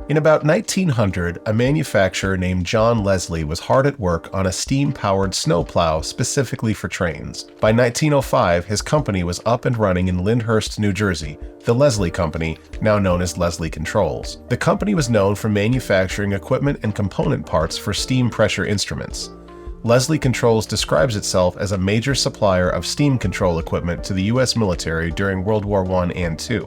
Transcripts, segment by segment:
In about 1900, a manufacturer named John Leslie was hard at work on a steam-powered snowplow specifically for trains. By 1905, his company was up and running in Lyndhurst, New Jersey, the Leslie Company, now known as Leslie Controls. The company was known for manufacturing equipment and component parts for steam pressure instruments. Leslie Controls describes itself as a major supplier of steam control equipment to the U.S. military during World War I and II.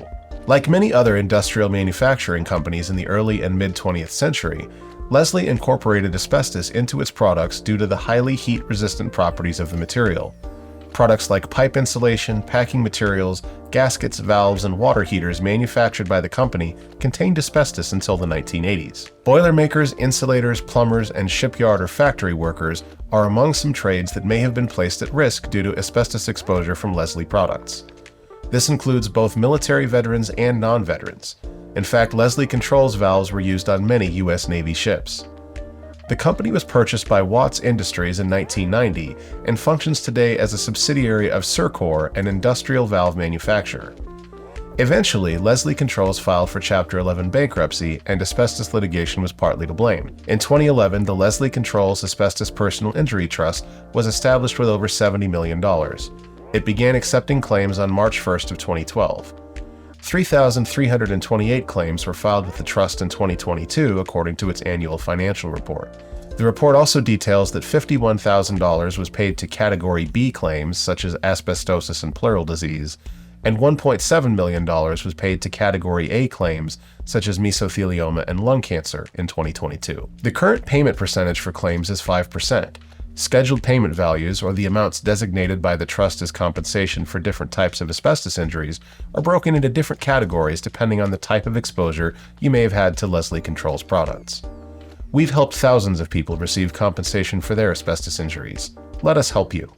Like many other industrial manufacturing companies in the early and mid-20th century, Leslie incorporated asbestos into its products due to the highly heat-resistant properties of the material. Products like pipe insulation, packing materials, gaskets, valves, and water heaters manufactured by the company contained asbestos until the 1980s. Boilermakers, insulators, plumbers, and shipyard or factory workers are among some trades that may have been placed at risk due to asbestos exposure from Leslie products. This includes both military veterans and non-veterans. In fact, Leslie Controls valves were used on many U.S. Navy ships. The company was purchased by Watts Industries in 1990 and functions today as a subsidiary of Circor, an industrial valve manufacturer. Eventually, Leslie Controls filed for Chapter 11 bankruptcy, and asbestos litigation was partly to blame. In 2011, the Leslie Controls Asbestos Personal Injury Trust was established with over $70 million. It began accepting claims on March 1st of 2012. 3,328 claims were filed with the trust in 2022, according to its annual financial report. The report also details that $51,000 was paid to Category B claims, such as asbestosis and pleural disease, and $1.7 million was paid to Category A claims, such as mesothelioma and lung cancer, in 2022. The current payment percentage for claims is 5%. Scheduled payment values, or the amounts designated by the trust as compensation for different types of asbestos injuries, are broken into different categories depending on the type of exposure you may have had to Leslie Controls products. We've helped thousands of people receive compensation for their asbestos injuries. Let us help you.